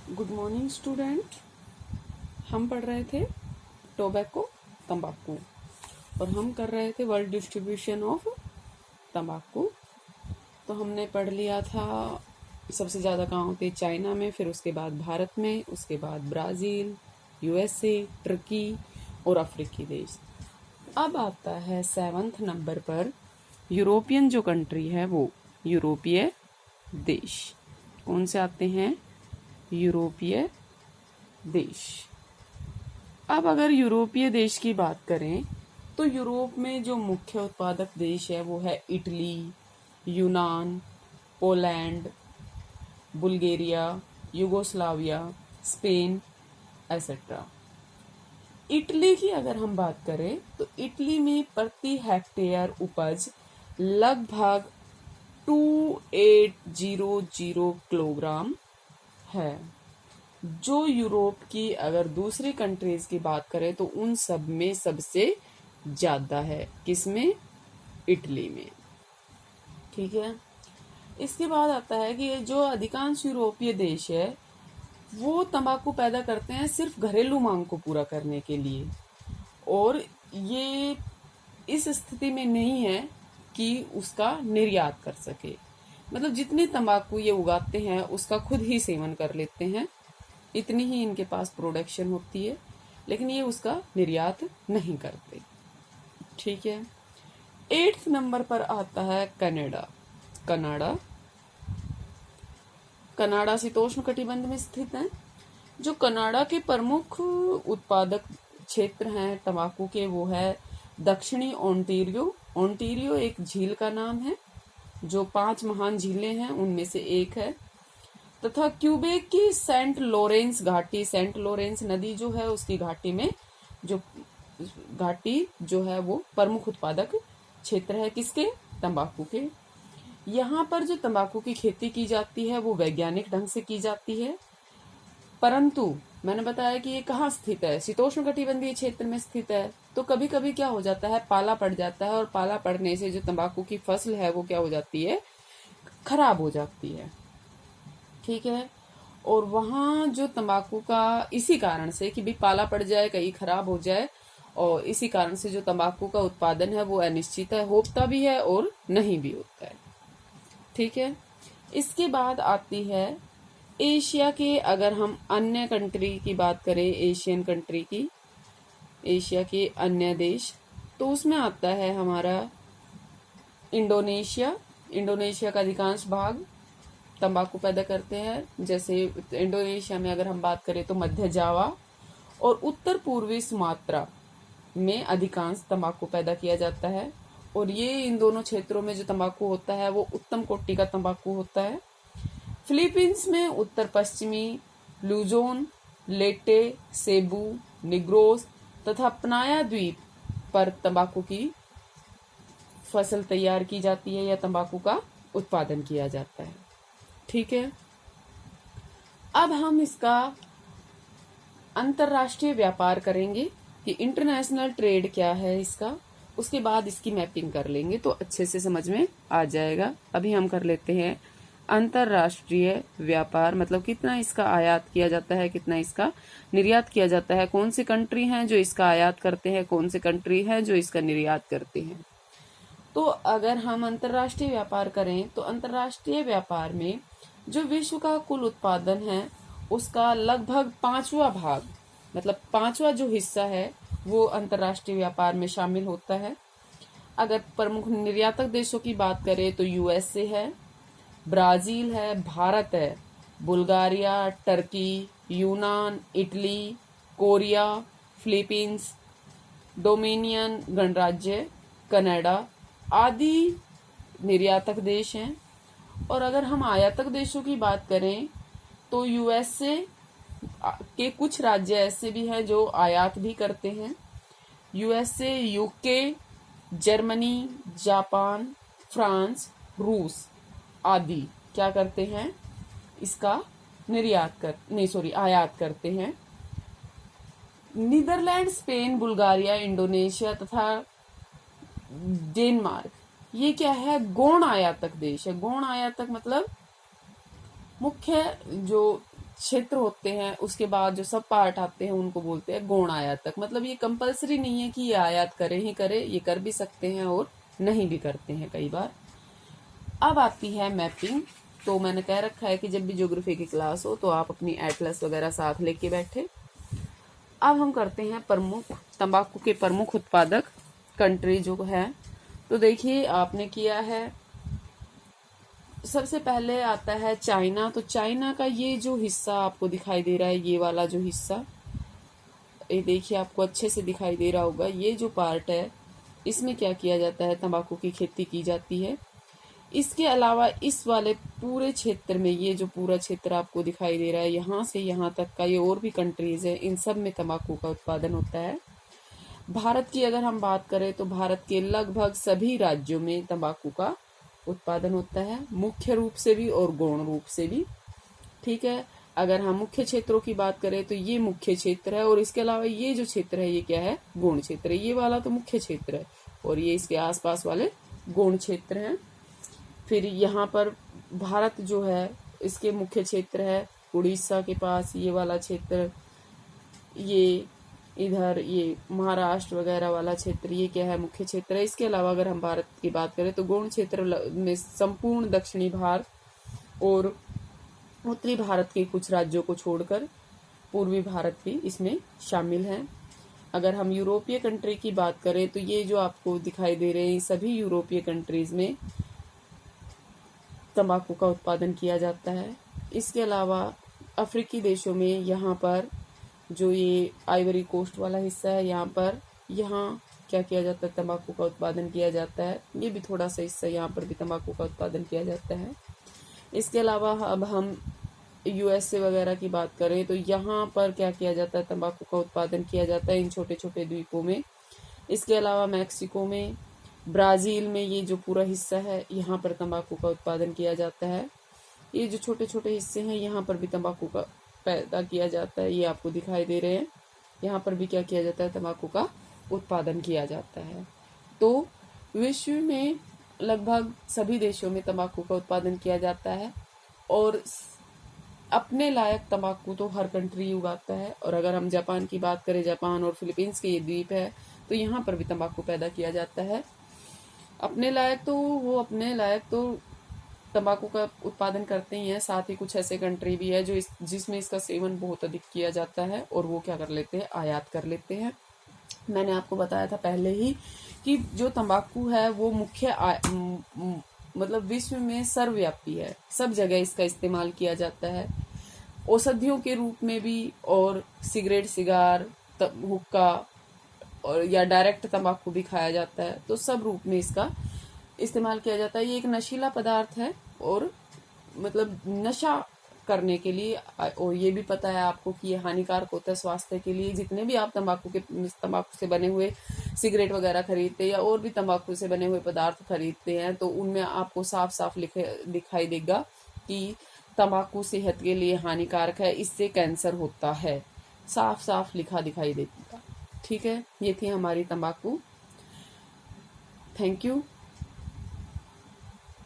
Good morning student. हम पढ़ रहे थे टोबैको तंबाकू और हम कर रहे थे वर्ल्ड डिस्ट्रीब्यूशन ऑफ तंबाकू। तो हमने पढ़ लिया था सबसे ज़्यादा कहाँ होते चाइना में, फिर उसके बाद भारत में, उसके बाद ब्राज़ील, यूएसए, तुर्की और अफ्रीकी देश। अब आता है 7th नंबर पर यूरोपियन जो कंट्री है वो यूरोपीय देश। कौन से आते हैं? यूरोपीय देश। अब अगर यूरोपीय देश की बात करें तो यूरोप में जो मुख्य उत्पादक देश है वो है इटली, यूनान, Poland, Bulgaria, Yugoslavia, Spain etcetera. Italy की अगर हम बात करें तो इटली में प्रति हेक्टेयर उपज लगभग 2800 किलोग्राम है, जो यूरोप की अगर दूसरी कंट्रीज की बात करें तो उन सब में सबसे ज्यादा है। किसमें? इटली में। ठीक है। इसके बाद आता है कि जो अधिकांश यूरोपीय देश है वो तंबाकू पैदा करते हैं सिर्फ घरेलू मांग को पूरा करने के लिए, और ये इस स्थिति में नहीं है कि उसका निर्यात कर सके। मतलब जितने तंबाकू ये उगाते हैं उसका खुद ही सेवन कर लेते हैं, इतनी ही इनके पास प्रोडक्शन होती है, लेकिन ये उसका निर्यात नहीं करते। ठीक है। 8th नंबर पर आता है कनाडा। कनाडा कनाडा शीतोष्ण कटिबंध में स्थित है। जो कनाडा के प्रमुख उत्पादक क्षेत्र हैं तंबाकू के वो है दक्षिणी ओंटारियो। ओंटारियो एक झील का नाम है जो 5 महान झीलें हैं उनमें से एक है, तथा क्यूबेक की सेंट लॉरेंस घाटी। सेंट लॉरेंस नदी जो है उसकी घाटी में जो घाटी जो है वो प्रमुख उत्पादक क्षेत्र है किसके? तंबाकू के। यहाँ पर जो तंबाकू की खेती की जाती है वो वैज्ञानिक ढंग से की जाती है, परंतु मैंने बताया कि ये कहाँ स्थित है? शीतोष्ण कटिबंधीय क्षेत्र में स्थित है। तो कभी कभी क्या हो जाता है, पाला पड़ जाता है, और पाला पड़ने से जो तंबाकू की फसल है वो क्या हो जाती है? खराब हो जाती है। ठीक है। और वहां जो तंबाकू का इसी कारण से कि भी पाला पड़ जाए, कहीं खराब हो जाए, और इसी कारण से जो तंबाकू का उत्पादन है वो अनिश्चित है, होता भी है और नहीं भी होता है। ठीक है। इसके बाद आती है एशिया के, अगर हम अन्य कंट्री की बात करें, एशियन कंट्री की, एशिया के अन्य देश, तो उसमें आता है हमारा इंडोनेशिया। इंडोनेशिया का अधिकांश भाग तंबाकू पैदा करते हैं। जैसे इंडोनेशिया में अगर हम बात करें तो मध्य जावा और उत्तर पूर्वी सुमात्रा में अधिकांश तंबाकू पैदा किया जाता है, और ये इन दोनों क्षेत्रों में जो तंबाकू होता है वो उत्तम कोटि का तंबाकू होता है। फिलीपींस में उत्तर पश्चिमी लुजोन, लेटे, सेबू, निग्रोस तथा पनाया द्वीप पर तंबाकू की फसल तैयार की जाती है या तंबाकू का उत्पादन किया जाता है। ठीक है। अब हम इसका अंतरराष्ट्रीय व्यापार करेंगे कि इंटरनेशनल ट्रेड क्या है इसका, उसके बाद इसकी मैपिंग कर लेंगे तो अच्छे से समझ में आ जाएगा। अभी हम कर लेते हैं अंतरराष्ट्रीय व्यापार, मतलब कितना इसका आयात किया जाता है, कितना इसका निर्यात किया जाता है, कौन सी कंट्री हैं जो इसका आयात करते हैं, कौन सी कंट्री हैं जो इसका निर्यात करते हैं। तो अगर हम अंतरराष्ट्रीय व्यापार करें तो अंतरराष्ट्रीय व्यापार में जो विश्व का कुल उत्पादन है उसका लगभग 5वां भाग, मतलब 5वां जो हिस्सा है वो अंतरराष्ट्रीय व्यापार में शामिल होता है। अगर प्रमुख निर्यातक देशों की बात करें तो यूएसए है, ब्राजील है, भारत है, बुल्गारिया, टर्की, यूनान, इटली, कोरिया, फिलीपींस, डोमिनियन गणराज्य, कनाडा आदि निर्यातक देश हैं। और अगर हम आयातक देशों की बात करें तो यूएसए के कुछ राज्य ऐसे भी हैं जो आयात भी करते हैं। USA, UK, Germany, Japan, France, रूस आदि क्या करते हैं? इसका आयात करते हैं। नीदरलैंड, स्पेन, बुल्गारिया, इंडोनेशिया तथा डेनमार्क ये क्या है? गौण आयातक देश है। गौण आयातक मतलब मुख्य जो क्षेत्र होते हैं, उसके बाद जो सब पार्ट आते हैं उनको बोलते हैं गौण आयातक। मतलब ये कंपलसरी नहीं है कि ये आयात करें ही करें, ये कर भी सकते हैं और नहीं भी करते हैं कई बार। अब आती है मैपिंग। तो मैंने कह रखा है कि जब भी ज्योग्राफी की क्लास हो तो आप अपनी एटलस वगैरह साथ लेके बैठे। अब हम करते हैं प्रमुख तंबाकू के प्रमुख उत्पादक कंट्री जो है। तो देखिए आपने किया है, सबसे पहले आता है चाइना। तो चाइना का ये जो हिस्सा आपको दिखाई दे रहा है, ये वाला जो हिस्सा, ये देखिए आपको अच्छे से दिखाई दे रहा होगा, ये जो पार्ट है इसमें क्या किया जाता है, तंबाकू की खेती की जाती है। इसके अलावा इस वाले पूरे क्षेत्र में, ये जो पूरा क्षेत्र आपको दिखाई दे रहा है यहाँ से यहाँ तक का, ये और भी कंट्रीज है, इन सब में तंबाकू का उत्पादन होता है। भारत की अगर हम बात करें तो भारत के लगभग सभी राज्यों में तंबाकू का उत्पादन होता है, मुख्य रूप से भी और गौण रूप से भी। ठीक है, अगर हम मुख्य क्षेत्रों की बात करें तो ये मुख्य क्षेत्र है, और इसके अलावा ये जो क्षेत्र है ये क्या है, गौण क्षेत्र है। ये वाला तो मुख्य क्षेत्र है और ये इसके आसपास वाले गौण क्षेत्र हैं। फिर यहाँ पर भारत जो है इसके मुख्य क्षेत्र है उड़ीसा के पास ये वाला क्षेत्र, ये इधर ये महाराष्ट्र वगैरह वाला क्षेत्र, ये क्या है, मुख्य क्षेत्र है। इसके अलावा अगर हम भारत की बात करें तो गौण क्षेत्र में संपूर्ण दक्षिणी भारत और उत्तरी भारत के कुछ राज्यों को छोड़कर पूर्वी भारत भी इसमें शामिल है। अगर हम यूरोपीय कंट्री की बात करें तो ये जो आपको दिखाई दे रहे हैं सभी यूरोपीय कंट्रीज में तंबाकू का उत्पादन किया जाता है। इसके अलावा अफ्रीकी देशों में यहाँ पर जो ये आइवरी कोस्ट वाला हिस्सा है, यहाँ क्या किया जाता है, तंबाकू का उत्पादन किया जाता है। ये भी थोड़ा सा हिस्सा, यहाँ पर भी तंबाकू का उत्पादन किया जाता है। इसके अलावा अब हम यूएसए वगैरह की बात करें तो यहाँ पर क्या किया जाता है, तंबाकू का उत्पादन किया जाता है इन छोटे छोटे द्वीपों में। इसके अलावा मैक्सिको में, ब्राजील में ये जो पूरा हिस्सा है यहाँ पर तंबाकू का उत्पादन किया जाता है। ये जो छोटे छोटे हिस्से हैं यहाँ पर भी तंबाकू का पैदा किया जाता है, ये आपको दिखाई दे रहे हैं। यहाँ पर भी क्या किया जाता है, तंबाकू का उत्पादन किया जाता है। तो विश्व में लगभग सभी देशों में तंबाकू का उत्पादन किया जाता है और अपने लायक तंबाकू तो हर कंट्री उगाता है। और अगर हम जापान की बात करें, जापान और फिलीपींस के ये द्वीप है, तो यहाँ पर भी तंबाकू पैदा किया जाता है। अपने लायक तो तंबाकू का उत्पादन करते ही हैं, साथ ही कुछ ऐसे कंट्री भी है जो जिसमें इसका सेवन बहुत अधिक किया जाता है और वो क्या कर लेते हैं, आयात कर लेते हैं। मैंने आपको बताया था पहले ही कि जो तंबाकू है वो मतलब विश्व में सर्वव्यापी है, सब जगह इसका इस्तेमाल किया जाता है, औषधियों के रूप में भी, और सिगरेट, सिगार, हुक्का और या डायरेक्ट तंबाकू भी खाया जाता है। तो सब रूप में इसका इस्तेमाल किया जाता है। ये एक नशीला पदार्थ है और मतलब नशा करने के लिए, और ये भी पता है आपको कि ये हानिकारक होता है स्वास्थ्य के लिए। जितने भी आप तंबाकू से बने हुए सिगरेट वगैरह खरीदते हैं या और भी तंबाकू से बने हुए पदार्थ खरीदते हैं तो उनमें आपको साफ साफ दिखाई देगा कि तंबाकू सेहत के लिए हानिकारक है, इससे कैंसर होता है, साफ साफ लिखा दिखाई देगा। ठीक है, ये थी हमारी तंबाकू। Thank you.